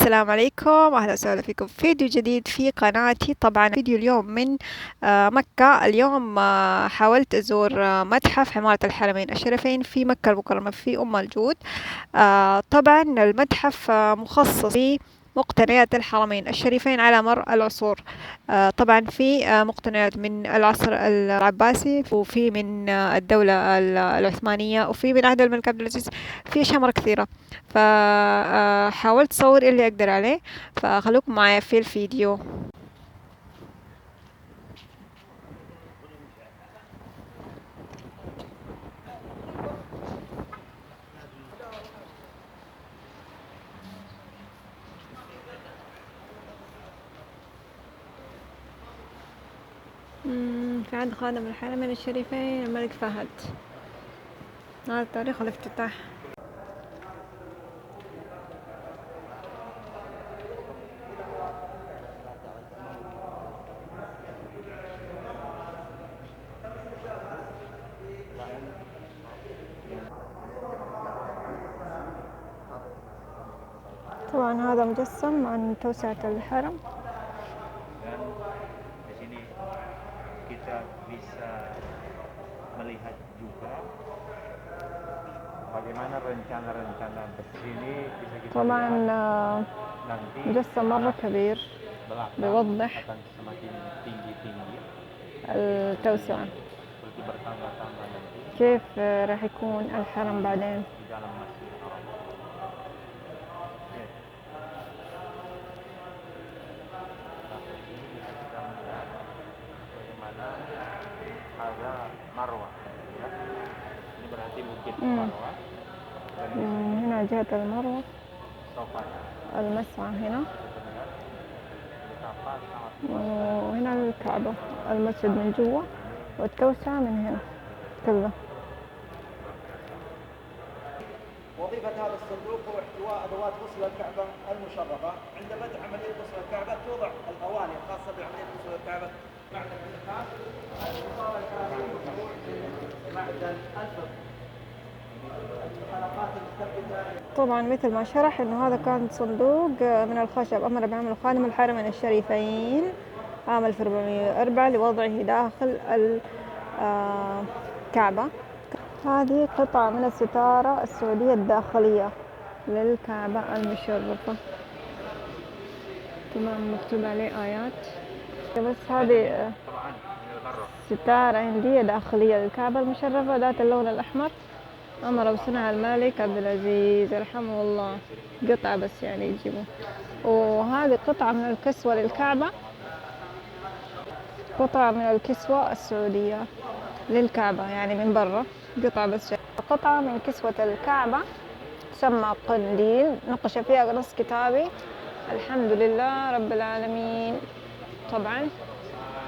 السلام عليكم، أهلا وسهلا فيكم في فيديو جديد في قناتي. طبعا فيديو اليوم من مكة. اليوم حاولت أزور متحف عمارة الحرمين الشريفين في مكة المكرمة في أم الجود. طبعا المتحف مخصص مقتنيات الحرمين الشريفين على مر العصور. طبعا في مقتنيات من العصر العباسي، وفي من الدولة العثمانية، وفي من عهد الملك عبد العزيز. في أشياء مرة كثيرة، فحاولت أصور اللي أقدر عليه. فخلوكم معايا في الفيديو. في عهد خادم الحرمين الشريفين الملك فهد. هذا تاريخ الافتتاح. طبعا هذا مجسم عن توسعة الحرم. Dan di sini kita bisa melihat juga bagaimana rencana-rencana di sini bisa kita طبعا lihat nanti مجسم مرة كبير belakang بيوضح akan semakin tinggi-tinggi التوسعة، seperti bertambah-tambah nanti كيف راح يكون الحرم بعدين. di dalam Masjidil Haram. Ya. Nah, di sini bisa kita melihat bagaimana ada Marwah, ya. Ini berarti bukit Marwah. Dan di sini هنا جهة المروة، sofa. المسعى هنا، Betapa sangat وهنا الكعبة، المسجد من جوا والتوسعة من هنا كله. وظيفة هذا الصندوق هو احتواء أدوات غسل الكعبة المشرفة. عند بدء عملية غسل الكعبة توضع الأواني الخاصة بعملية غسل الكعبة. معدن النحاس، إطار الكراسي مصنوع من معدن الفضة. الحلقات المثبتة. طبعا مثل ما شرح انه هذا كان صندوق من الخشب امر بعمل خادم الحرمين الشريفين عام 1404 لوضعه داخل الكعبة. هذه قطعة من الستارة السعودية الداخلية للكعبة المشرفة. طبعا مكتوب عليه آيات، بس هذه طبعا من المرة. ستارة هندية داخلية للكعبة المشرفة ذات اللون الأحمر. أمر بصنعها الملك عبد العزيز رحمه الله. قطعة بس يعني يجيبوا. وهذه قطعة من الكسوة للكعبة، قطعة من الكسوة السعودية للكعبة يعني من برا، قطعة بس. قطعة من كسوة الكعبة تسمى قنديل، نقش فيها نص كتابي الحمد لله رب العالمين. طبعا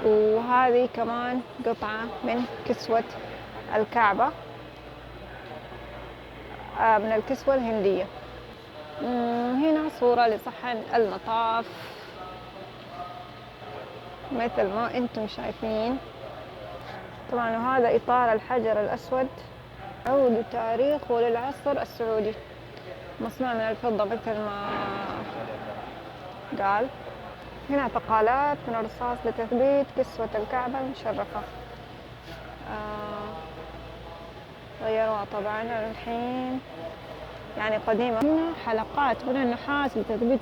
وهذه كمان قطعة من كسوة الكعبة، من الكسوة الهندية. هنا صورة لصحن المطاف مثل ما انتم شايفين. طبعا وهذا إطار الحجر الأسود يعود تاريخه للعصر السعودي، مصنوع من الفضة مثل ما قال. هنا ثقالات من الرصاص لتثبيت كسوة الكعبة المشرفة. غيروها طبعا الحين يعني قديمة. هنا حلقات من النحاس لتثبيت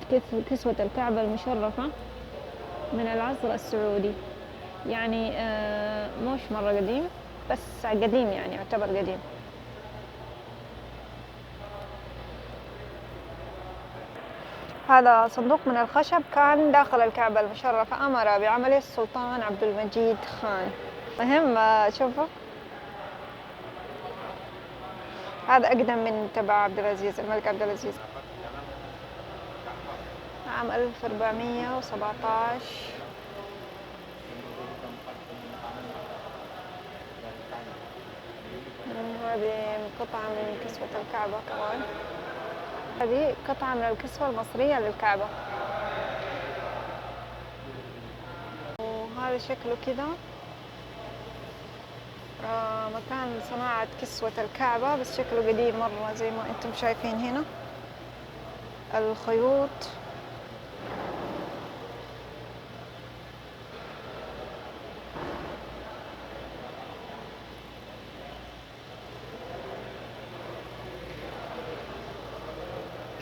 كسوة الكعبة المشرفة من العصر السعودي، يعني مش مرة قديم بس قديم، يعني يعتبر قديم. هذا صندوق من الخشب كان داخل الكعبة المشرفة، أمر بعمله السلطان عبد المجيد خان. مهم شوفوا، هذا أقدم من تبع عبد العزيز الملك عبد العزيز عام 1417. هذه قطعة من كسوة الكعبة كمان. هذه قطعة من الكسوة المصرية للكعبة. وهذا شكله كذا مكان صناعة كسوة الكعبة، بس شكله قديم مرة زي ما انتم شايفين هنا. الخيوط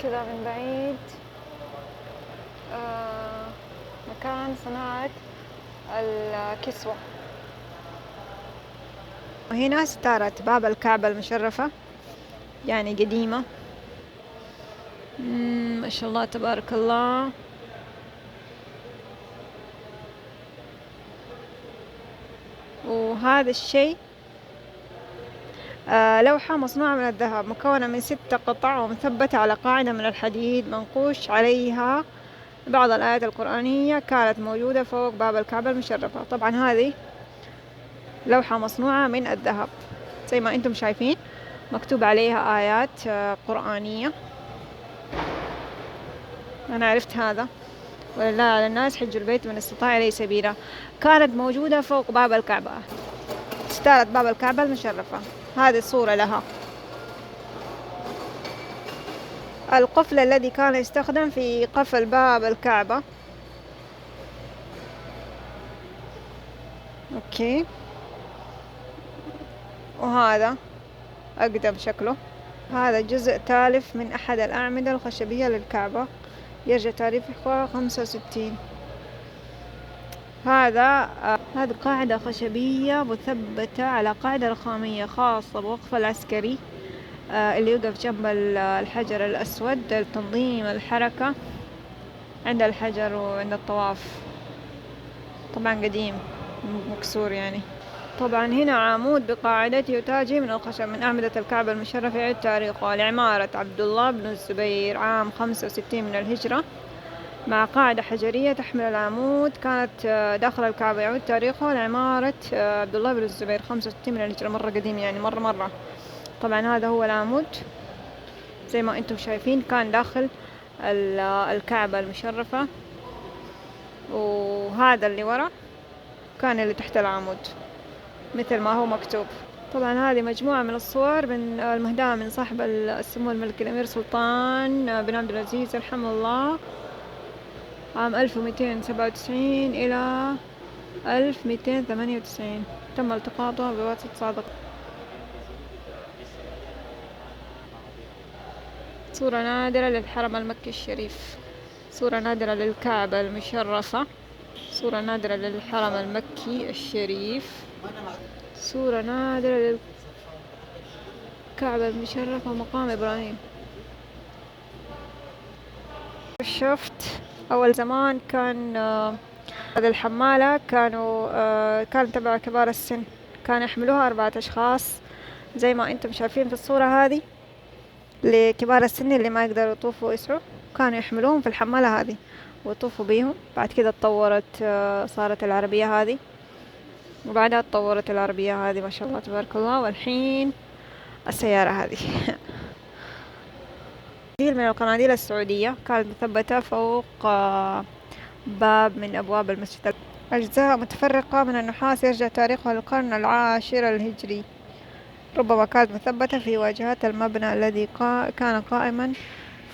كذا من بعيد مكان صناعة الكسوة. وهنا ستارة باب الكعبة المشرفة، يعني قديمة. ما شاء الله تبارك الله. وهذا الشيء لوحة مصنوعة من الذهب، مكونة من 6 قطع ومثبتة على قاعدة من الحديد، منقوش عليها بعض الآيات القرآنية، كانت موجودة فوق باب الكعبة المشرفة. طبعا هذه لوحة مصنوعة من الذهب زي ما انتم شايفين، مكتوب عليها آيات قرآنية. أنا عرفت هذا، ولله على الناس حج البيت من استطاع إليه سبيلا. كانت موجودة فوق باب الكعبة، ستارة باب الكعبة المشرفة. هذه صورة لها. القفل الذي كان يستخدم في قفل باب الكعبة. اوكي، وهذا أقدم شكله. هذا جزء تالف من أحد الأعمدة الخشبية للكعبة، يرجع تاريخه 65. هذه قاعدة خشبية مثبتة على قاعدة رخامية خاصة بوقف العسكري اللي يوقف جنب الحجر الأسود لتنظيم الحركة عند الحجر وعند الطواف. طبعا قديم مكسور يعني. طبعا هنا عمود بقاعدته وتاجه من الخشب من أعمدة الكعبة المشرفة، يعد تاريخه لعمارة عبد الله بن الزبير عام 65 من الهجرة، مع قاعدة حجرية تحمل العمود كانت داخل الكعبة. يعود تاريخه لعمارة عبد الله بن الزبير 65 من الهجرة، مرة قديم يعني مرة. طبعا هذا هو العمود زي ما انتم شايفين، كان داخل الكعبة المشرفة. وهذا اللي ورا كان اللي تحت العمود مثل ما هو مكتوب. طبعا هذه مجموعة من الصور من المهداة من صاحب السمو الملكي الأمير سلطان بن عبد العزيز رحمه الله عام 1297 إلى 1298. تم التقاطه بواسطة صادق. صورة نادرة للحرم المكي الشريف، صورة نادرة للكعبة المشرفة، صورة نادرة للحرم المكي الشريف، صورة نادرة للكعبة المشرفة ومقام إبراهيم. شفت أول زمان كان هذه الحمالة كانت تبع كبار السن، كانوا يحملوها 4 أشخاص زي ما انتم شايفين في الصورة هذه. لكبار السن اللي ما يقدروا يطوفوا ويسعوا كانوا يحملوهم في الحمالة هذه ويطوفوا بيهم. بعد كده اتطورت، صارت العربية هذه، وبعدها اتطورت العربية هذه ما شاء الله تبارك الله، والحين السيارة هذه. قنديل من القناديل السعودية، كانت مثبتة فوق باب من أبواب المسجد. أجزاء متفرقة من النحاس يرجع تاريخها للقرن العاشر الهجري، ربما كانت مثبتة في واجهات المبنى الذي كان قائما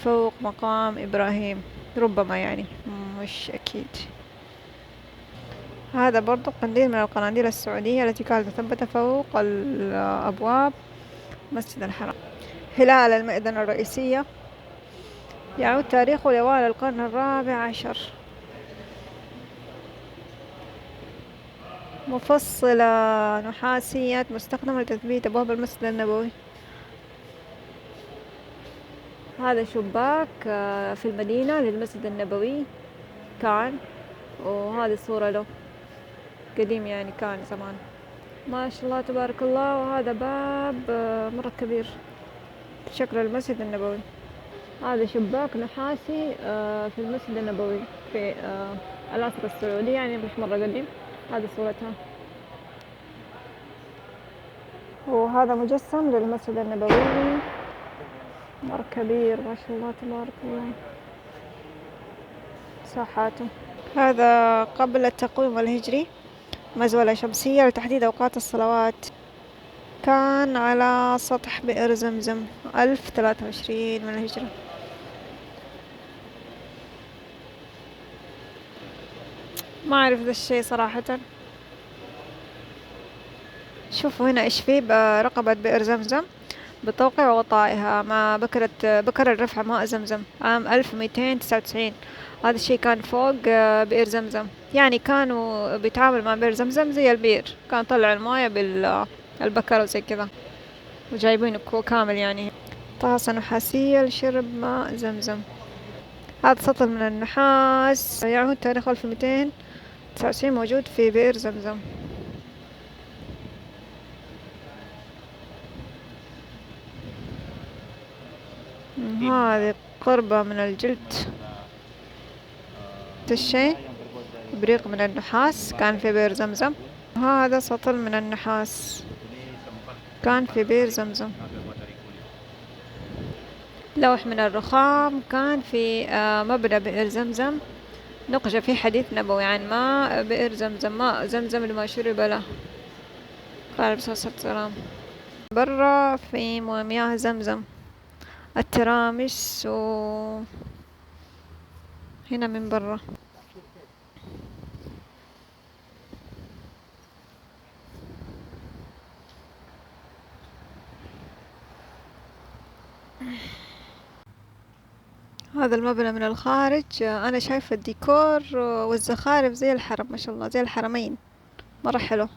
فوق مقام إبراهيم، ربما يعني مش أكيد. هذا برضو قنديل من القناديل السعودية التي كانت مثبتة فوق الأبواب مسجد الحرام. هلال المئذنة الرئيسية، يعود تاريخه لأوائل القرن الرابع عشر. مفصلة نحاسية مستخدمة لتثبيت أبواب المسجد النبوي. هذا شباك في المدينة للمسجد النبوي كان، وهذه صورة له قديم يعني كان زمان ما شاء الله تبارك الله. وهذا باب مرة كبير شكل المسجد النبوي. هذا شباك نحاسي في المسجد النبوي في العصر السعودي، يعني مش مرة قديم. هذه صورتها. وهذا مجسم للمسجد النبوي مرة كبير ما شاء الله تبارك الله ساحاته. هذا قبل التقويم الهجري، مزولة شمسية لتحديد أوقات الصلوات، كان على سطح بئر زمزم 1023 من الهجرة. ما أعرف ذا الشيء صراحة. شوفوا هنا إيش فيه برقبة بئر زمزم، بتوقيع وطائها مع بكرة الرفع ماء زمزم عام 1299. هذا الشي كان فوق بئر زمزم، يعني كانوا بيتعاملوا مع بئر زمزم زي البئر، كان طلع المايه بالبكرة وزي كذا، وجايبينه كامل يعني. طاسة نحاسية لشرب ماء زمزم. هذا سطل من النحاس يعود تاريخه 1299، موجود في بئر زمزم. هذه قربة من الجلد. الشيء إبريق من النحاس كان في بئر زمزم. هذا سطل من النحاس كان في بئر زمزم. لوح من الرخام كان في مبنى بئر زمزم، نقش في حديث نبوي عن ماء بئر زمزم، ماء زمزم لما شرب له، قال بصلى الله عليه وسلم. برا في مياه زمزم الترامس، هنا من برا. هذا المبنى من الخارج، أنا شايفة الديكور والزخارف زي الحرم، ما شاء الله زي الحرمين، مرة حلو.